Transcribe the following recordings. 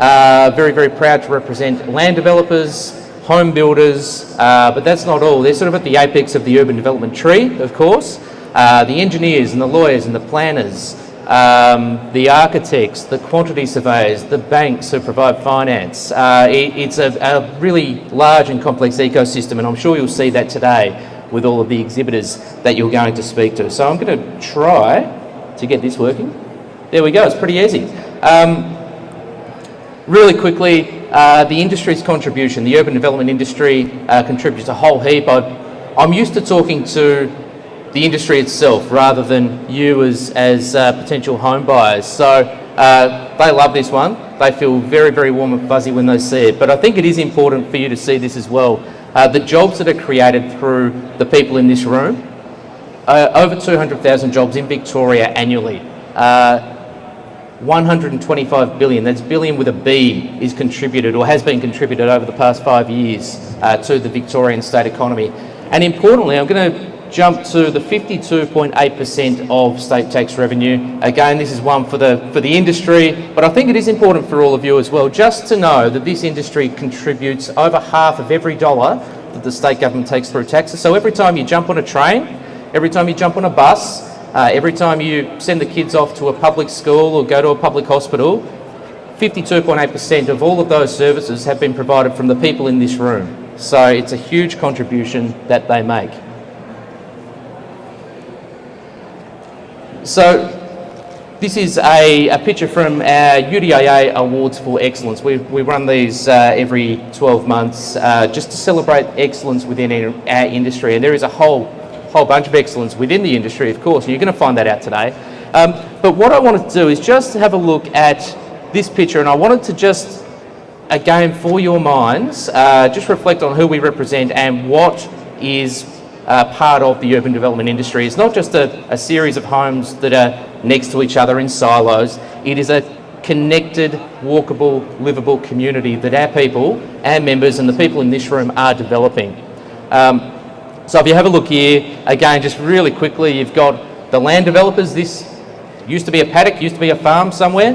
Very, very proud to represent land developers, home builders, but that's not all. They're sort of at the apex of the urban development tree, of course. The engineers and the lawyers and the planners, the architects, the quantity surveyors, the banks who provide finance. It's a really large and complex ecosystem, and I'm sure you'll see that today with all of the exhibitors that you're going to speak to. So I'm going to try to get this working. There we go, it's pretty easy. Really quickly, the industry's contribution, the urban development industry contributes a whole heap. I'm used to talking to the industry itself rather than you as potential home buyers. So they love this one. They feel very, very warm and fuzzy when they see it. But I think it is important for you to see this as well. The jobs that are created through the people in this room, over 200,000 jobs in Victoria annually. 125 billion, that's billion with a B, is contributed or has been contributed over the past 5 years to the Victorian state economy. And importantly, I'm going to jump to the 52.8% of state tax revenue. Again, this is one for the industry, but I think it is important for all of you as well, just to know that this industry contributes over half of every dollar that the state government takes through taxes. So every time you jump on a train, every time you jump on a bus, every time you send the kids off to a public school or go to a public hospital, 52.8% of all of those services have been provided from the people in this room. So it's a huge contribution that they make. So this is a picture from our UDIA Awards for Excellence. We run these every 12 months just to celebrate excellence within our industry, and there is a whole bunch of excellence within the industry, of course, and you're going to find that out today. But what I wanted to do is just have a look at this picture, and I wanted to just, again, for your minds, just reflect on who we represent and what is part of the urban development industry. It's not just a series of homes that are next to each other in silos. It is a connected, walkable, livable community that our people, our members and the people in this room are developing. So if you have a look here, again, just really quickly, you've got the land developers. This used to be a paddock, used to be a farm somewhere.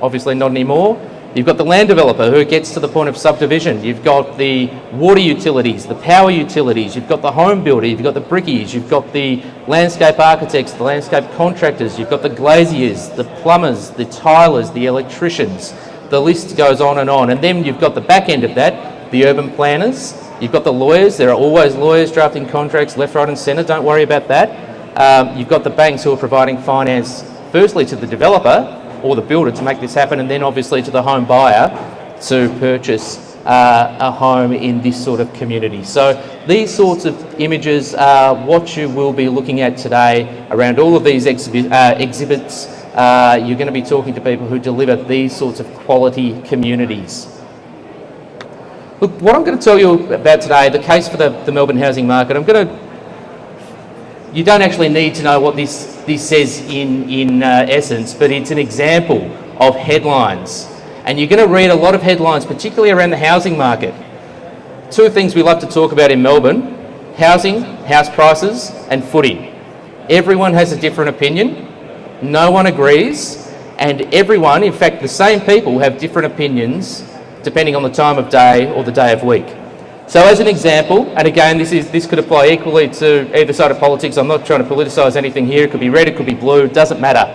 Obviously not anymore. You've got the land developer who gets to the point of subdivision. You've got the water utilities, the power utilities. You've got the home builder. You've got the brickies. You've got the landscape architects, the landscape contractors. You've got the glaziers, the plumbers, the tilers, the electricians. The list goes on. And then you've got the back end of that, the urban planners. You've got the lawyers. There are always lawyers drafting contracts left, right and centre. Don't worry about that. You've got the banks who are providing finance, firstly to the developer or the builder to make this happen, and then obviously to the home buyer to purchase a home in this sort of community. So these sorts of images are what you will be looking at today around all of these exhibits. You're going to be talking to people who deliver these sorts of quality communities. Look, what I'm going to tell you about today, the case for the Melbourne housing market, you don't actually need to know what this says in essence, but it's an example of headlines. And you're going to read a lot of headlines, particularly around the housing market. Two things we love to talk about in Melbourne: housing, house prices, and footy. Everyone has a different opinion, no one agrees, and everyone, in fact the same people, have different opinions depending on the time of day or the day of week. So as an example, and again this could apply equally to either side of politics, I'm not trying to politicise anything here, it could be red, it could be blue, it doesn't matter.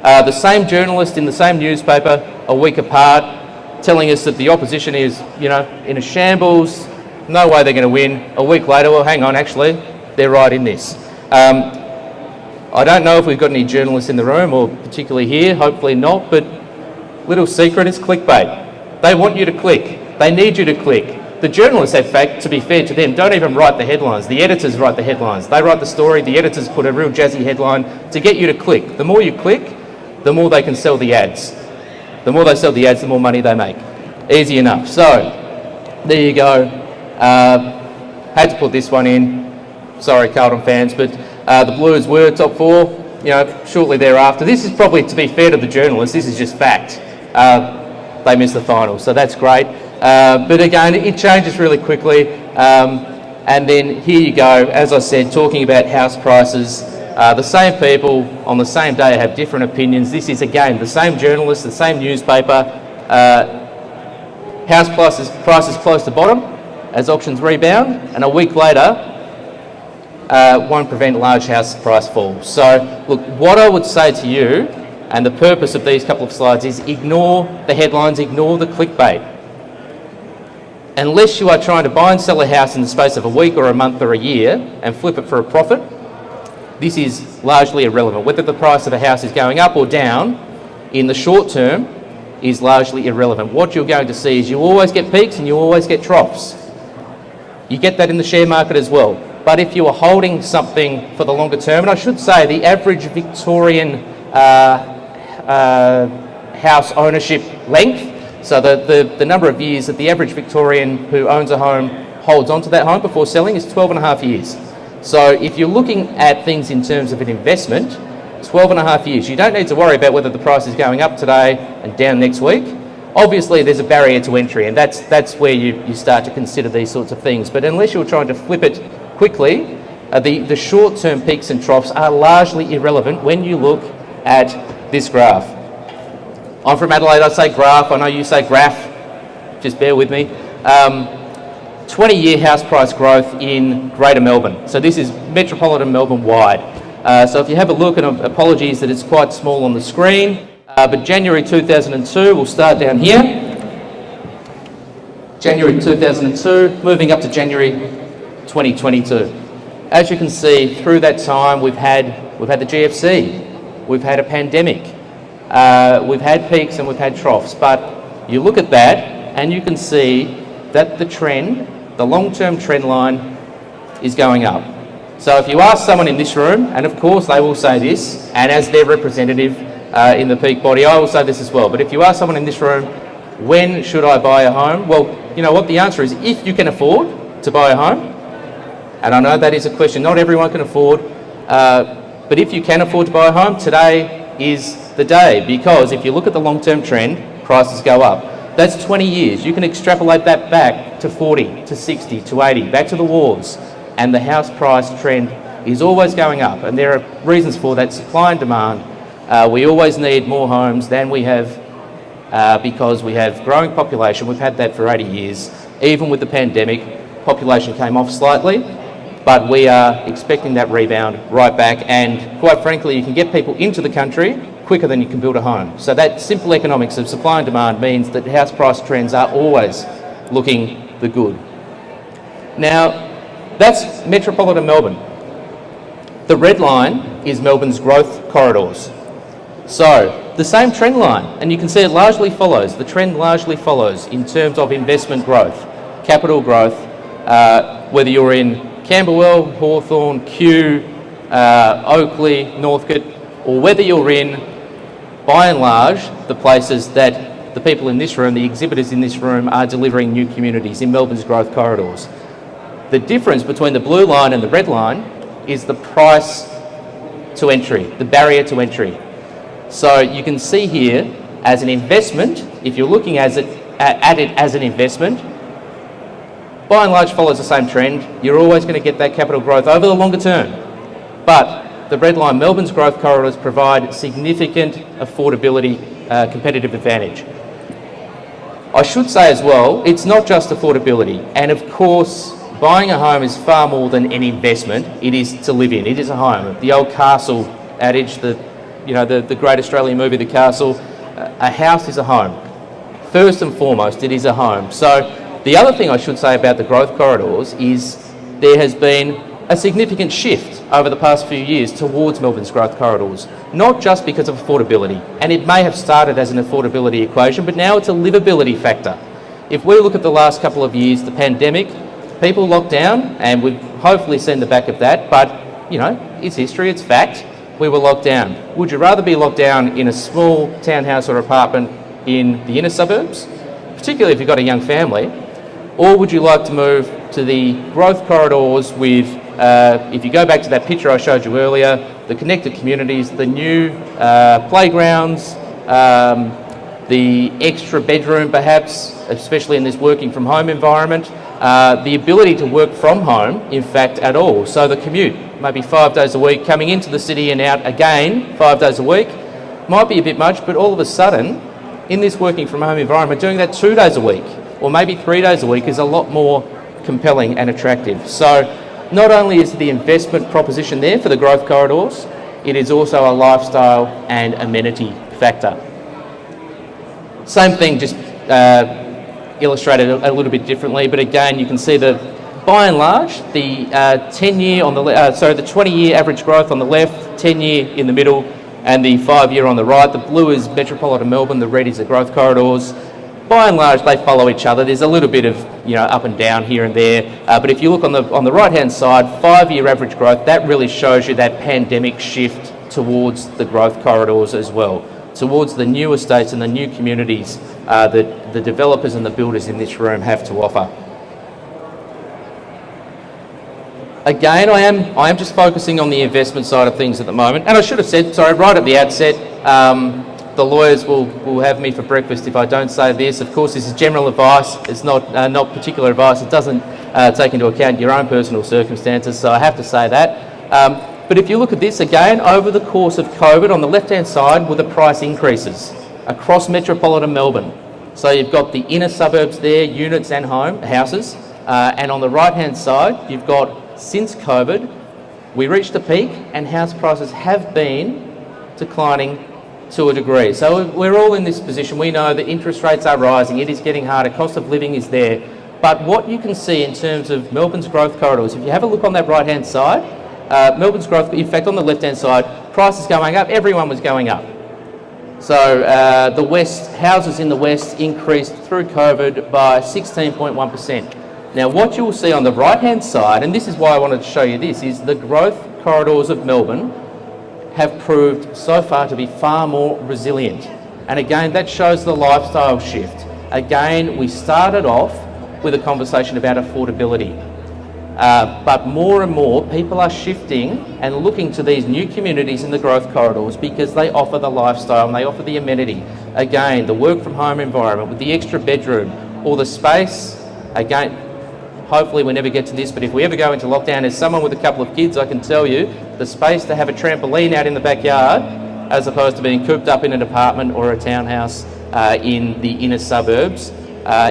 The same journalist in the same newspaper a week apart telling us that the opposition is, in a shambles, no way they're going to win. A week later, well hang on, actually, they're right in this. I don't know if we've got any journalists in the room, or particularly here, hopefully not, but little secret is clickbait. They want you to click, they need you to click. The journalists, in fact, to be fair to them, don't even write the headlines. The editors write the headlines. They write the story, the editors put a real jazzy headline to get you to click. The more you click, the more they can sell the ads. The more they sell the ads, the more money they make. Easy enough. So, there you go. Had to put this one in. Sorry, Carlton fans, but the Blues were top four, shortly thereafter. This is probably, to be fair to the journalists, this is just fact. They missed the final, so that's great. But again, it changes really quickly. And then here you go, as I said, talking about house prices. The same people on the same day have different opinions. This is, again, the same journalist, the same newspaper. House prices close to bottom as auctions rebound, and a week later won't prevent large house price falls. So, look, what I would say to you, and the purpose of these couple of slides, is ignore the headlines, ignore the clickbait. Unless you are trying to buy and sell a house in the space of a week or a month or a year and flip it for a profit, this is largely irrelevant. Whether the price of a house is going up or down in the short term is largely irrelevant. What you're going to see is you always get peaks and you always get troughs. You get that in the share market as well. But if you are holding something for the longer term, and I should say the average Victorian house ownership length, so the number of years that the average Victorian who owns a home holds onto that home before selling is 12 and a half years. So if you're looking at things in terms of an investment, 12 and a half years. You don't need to worry about whether the price is going up today and down next week. Obviously there's a barrier to entry, and that's where you start to consider these sorts of things. But unless you're trying to flip it quickly, the short-term peaks and troughs are largely irrelevant when you look at this graph. I'm from Adelaide, I say graph, I know you say graph, just bear with me. 20-year house price growth in Greater Melbourne. So this is metropolitan Melbourne wide. So if you have a look, and apologies that it's quite small on the screen, but January 2002, we'll start down here. January 2002, moving up to January 2022. As you can see, through that time, we've had the GFC, we've had a pandemic, we've had peaks and we've had troughs, but you look at that and you can see that the long-term trend line is going up. So if you ask someone in this room, and of course they will say this, and as their representative in the peak body, I will say this as well, but if you ask someone in this room, when should I buy a home? Well, you know what the answer is, if you can afford to buy a home. And I know that is a question not everyone can afford, but if you can afford to buy a home, today is the day, because if you look at the long-term trend, prices go up. That's 20 years. You can extrapolate that back to 40, to 60, to 80, back to the wars, and the house price trend is always going up, and there are reasons for that: supply and demand. We always need more homes than we have because we have growing population. We've had that for 80 years. Even with the pandemic, population came off slightly, but we are expecting that rebound right back, and quite frankly, you can get people into the country quicker than you can build a home. So that simple economics of supply and demand means that house price trends are always looking the good. Now, that's metropolitan Melbourne. The red line is Melbourne's growth corridors. So the same trend line, and you can see it largely follows, the trend largely follows in terms of investment growth, capital growth, whether you're in Camberwell, Hawthorn, Kew, Oakley, Northcote, or whether you're in, by and large, the places that the people in this room, the exhibitors in this room, are delivering new communities in Melbourne's growth corridors. The difference between the blue line and the red line is the price to entry, the barrier to entry. So you can see here, as an investment, if you're looking at it as an investment, by and large follows the same trend. You're always going to get that capital growth over the longer term. But the red line, Melbourne's growth corridors, provide significant affordability competitive advantage. I should say as well, it's not just affordability, and of course buying a home is far more than an investment. It is to live in. It is a home. The old castle adage, the great Australian movie, The Castle, a house is a home. First and foremost, it is a home. So the other thing I should say about the growth corridors is there has been a significant shift over the past few years towards Melbourne's growth corridors, not just because of affordability, and it may have started as an affordability equation, but now it's a livability factor. If we look at the last couple of years, the pandemic, people locked down, and we've hopefully seen the back of that, but it's history, it's fact. We were locked down. Would you rather be locked down in a small townhouse or apartment in the inner suburbs, particularly if you've got a young family, or would you like to move to the growth corridors with, if you go back to that picture I showed you earlier, the connected communities, the new playgrounds, the extra bedroom perhaps, especially in this working from home environment, the ability to work from home, in fact, at all. So the commute, maybe 5 days a week, coming into the city and out again 5 days a week, might be a bit much, but all of a sudden, in this working from home environment, doing that 2 days a week, or maybe 3 days a week is a lot more compelling and attractive. So not only is the investment proposition there for the growth corridors, it is also a lifestyle and amenity factor. Same thing, just illustrated a little bit differently, but again, you can see that by and large, the 10-year on the the 20-year average growth on the left, 10-year in the middle, and the 5-year on the right. The blue is metropolitan Melbourne, the red is the growth corridors. By and large, they follow each other. There's a little bit of up and down here and there, but if you look on the right-hand side, 5-year average growth, that really shows you that pandemic shift towards the growth corridors as well, towards the new estates and the new communities that the developers and the builders in this room have to offer. Again, I am just focusing on the investment side of things at the moment, and I should have said, sorry, right at the outset, the lawyers will have me for breakfast if I don't say this. Of course, this is general advice. It's not particular advice. It doesn't take into account your own personal circumstances, so I have to say that. But if you look at this again, over the course of COVID, on the left-hand side were the price increases across metropolitan Melbourne. So you've got the inner suburbs there, units and houses, and on the right-hand side, you've got, since COVID, we reached a peak and house prices have been declining to a degree. So we're all in this position. We know that interest rates are rising, it is getting harder, cost of living is there. But what you can see in terms of Melbourne's growth corridors, if you have a look on that right-hand side, Melbourne's growth, in fact on the left-hand side, prices going up, everyone was going up. So the west, houses in the west increased through COVID by 16.1%. Now what you will see on the right-hand side, and this is why I wanted to show you this, is the growth corridors of Melbourne have proved so far to be far more resilient. And again, that shows the lifestyle shift. Again, we started off with a conversation about affordability. But more and more people are shifting and looking to these new communities in the growth corridors because they offer the lifestyle and they offer the amenity. Again, the work from home environment with the extra bedroom or the space. Again, hopefully we never get to this, but if we ever go into lockdown as someone with a couple of kids, I can tell you the space to have a trampoline out in the backyard as opposed to being cooped up in an apartment or a townhouse in the inner suburbs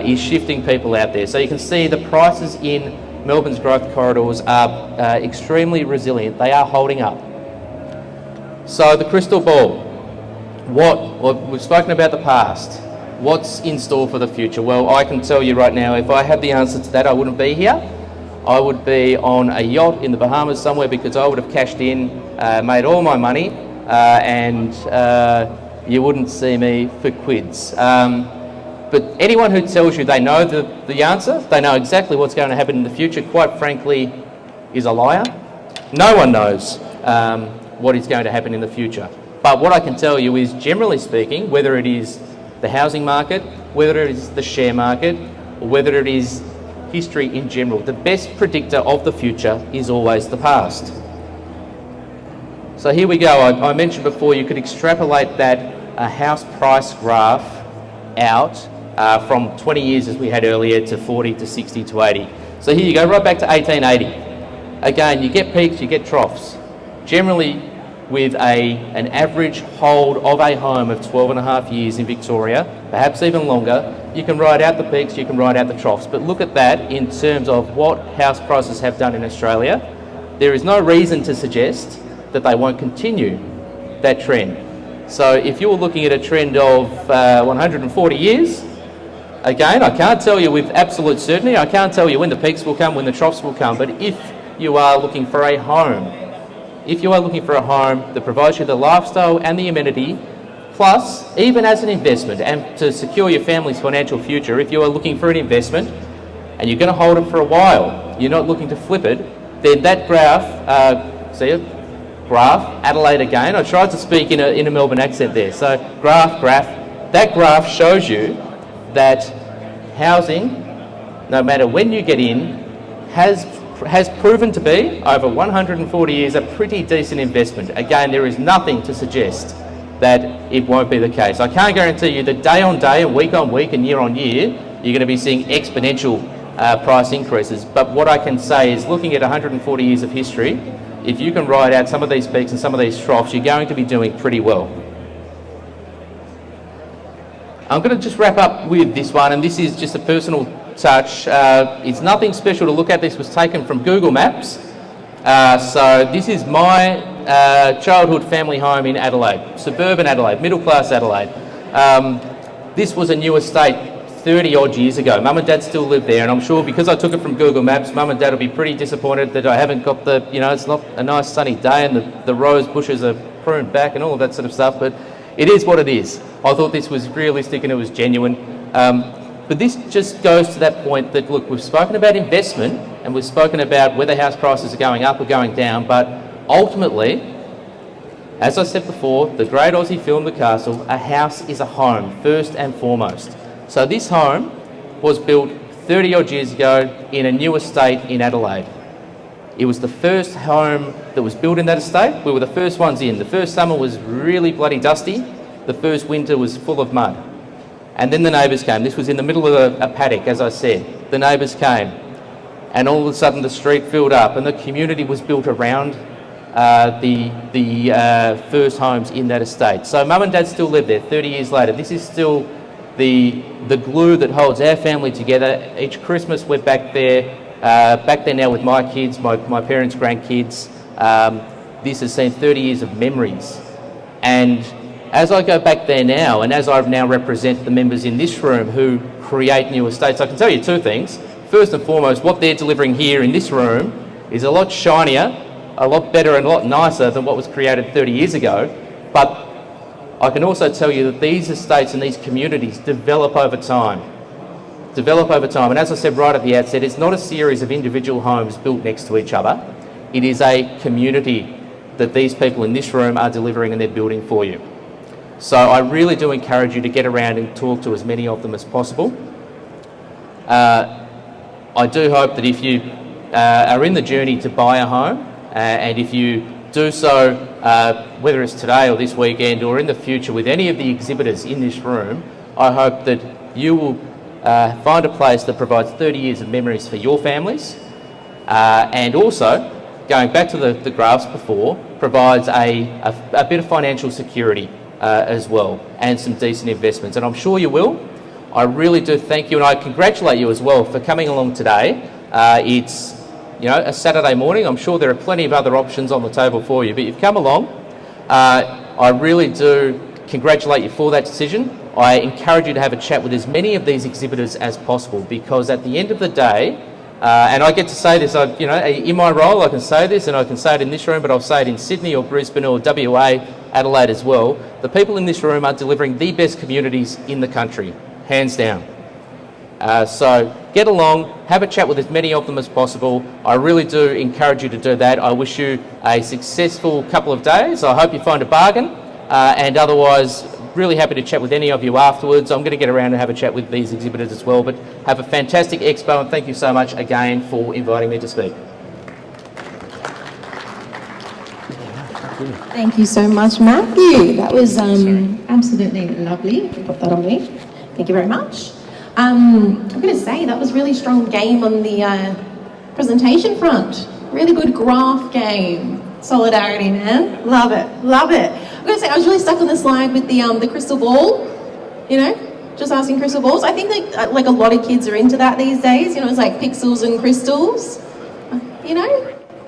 is shifting people out there. So you can see the prices in Melbourne's growth corridors are extremely resilient. They are holding up. So the crystal ball. Well, we've spoken about the past. What's in store for the future? Well, I can tell you right now, if I had the answer to that, I wouldn't be here. I would be on a yacht in the Bahamas somewhere because I would have cashed in, made all my money, and you wouldn't see me for quids. But anyone who tells you they know the answer, they know exactly what's going to happen in the future, quite frankly, is a liar. No one knows what is going to happen in the future. But what I can tell you is, generally speaking, whether it is the housing market, whether it is the share market, or whether it is history in general, the best predictor of the future is always the past. So here we go. I mentioned before you could extrapolate that house price graph out from 20 years as we had earlier to 40 to 60 to 80. So here you go, right back to 1880. Again, you get peaks, you get troughs. Generally, with an average hold of a home of 12 and a half years in Victoria, perhaps even longer, you can ride out the peaks, you can ride out the troughs. But look at that in terms of what house prices have done in Australia. There is no reason to suggest that they won't continue that trend. So if you're looking at a trend of 140 years, again, I can't tell you with absolute certainty, I can't tell you when the peaks will come, when the troughs will come, but if you are looking for a home, that provides you the lifestyle and the amenity, plus even as an investment and to secure your family's financial future, if you are looking for an investment and you're going to hold it for a while, you're not looking to flip it, then that graph, see it? Graph, Adelaide again. I tried to speak in a Melbourne accent there. So graph, that graph shows you that housing, no matter when you get in, has proven to be, over 140 years, a pretty decent investment. Again, there is nothing to suggest that it won't be the case. I can't guarantee you that day on day and week on week and year on year, you're going to be seeing exponential price increases. But what I can say is, looking at 140 years of history, if you can ride out some of these peaks and some of these troughs, you're going to be doing pretty well. I'm going to just wrap up with this one, and this is just a personal touch. It's nothing special to look at. This was taken from Google Maps. So this is my childhood family home in Adelaide, suburban Adelaide, middle class Adelaide. This was a new estate 30 odd years ago. Mum and Dad still live there, and I'm sure because I took it from Google Maps, Mum and Dad will be pretty disappointed that I haven't got the, it's not a nice sunny day and the rose bushes are pruned back and all of that sort of stuff, but it is what it is. I thought this was realistic and it was genuine. But this just goes to that point that, look, we've spoken about investment and we've spoken about whether house prices are going up or going down, but ultimately, as I said before, the great Aussie film, The Castle, a house is a home, first and foremost. So this home was built 30 odd years ago in a new estate in Adelaide. It was the first home that was built in that estate. We were the first ones in. The first summer was really bloody dusty. The first winter was full of mud. And then the neighbours came. This was in the middle of a paddock, as I said. The neighbours came. And all of a sudden the street filled up and the community was built around the first homes in that estate. So Mum and Dad still live there 30 years later. This is still the glue that holds our family together. Each Christmas we're back there now with my kids, my parents' grandkids. This has seen 30 years of memories. And as I go back there now, and as I now represent the members in this room who create new estates, I can tell you two things. First and foremost, what they're delivering here in this room is a lot shinier, a lot better and a lot nicer than what was created 30 years ago. But I can also tell you that these estates and these communities develop over time. And as I said right at the outset, it's not a series of individual homes built next to each other. It is a community that these people in this room are delivering and they're building for you. So I really do encourage you to get around and talk to as many of them as possible. I do hope that if you are in the journey to buy a home, and if you do so, whether it's today or this weekend or in the future with any of the exhibitors in this room, I hope that you will find a place that provides 30 years of memories for your families, and also, going back to the graphs before, provides a bit of financial security as well, and some decent investments, and I'm sure you will. I really do thank you, and I congratulate you as well for coming along today. It's a Saturday morning. I'm sure there are plenty of other options on the table for you, but you've come along. I really do congratulate you for that decision. I encourage you to have a chat with as many of these exhibitors as possible, because at the end of the day, and I get to say this, in my role I can say this, and I can say it in this room, but I'll say it in Sydney or Brisbane or WA, Adelaide as well. The people in this room are delivering the best communities in the country, hands down. So get along, have a chat with as many of them as possible. I really do encourage you to do that. I wish you a successful couple of days. I hope you find a bargain, and otherwise really happy to chat with any of you afterwards. I'm going to get around and have a chat with these exhibitors as well, but have a fantastic expo, and thank you so much again for inviting me to speak. Thank you so much, Matthew. That was absolutely lovely. Put that on me. Thank you very much. I'm going to say that was really strong game on the presentation front. Really good graph game. Solidarity, man. Love it. Love it. I'm going to say I was really stuck on the slide with the crystal ball. Just asking crystal balls. I think like a lot of kids are into that these days. It's like pixels and crystals.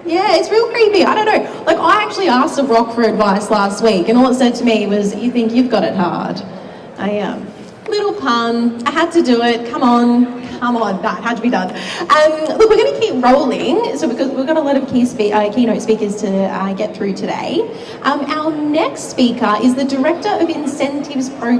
Yeah, it's real creepy. I don't know. Like, I actually asked a rock for advice last week, and all it said to me was, "You think you've got it hard." Little pun. I had to do it. Come on. That had to be done. Look, we're going to keep rolling, so because we've got a lot of keynote speakers to get through today. Our next speaker is the Director of Incentives Program.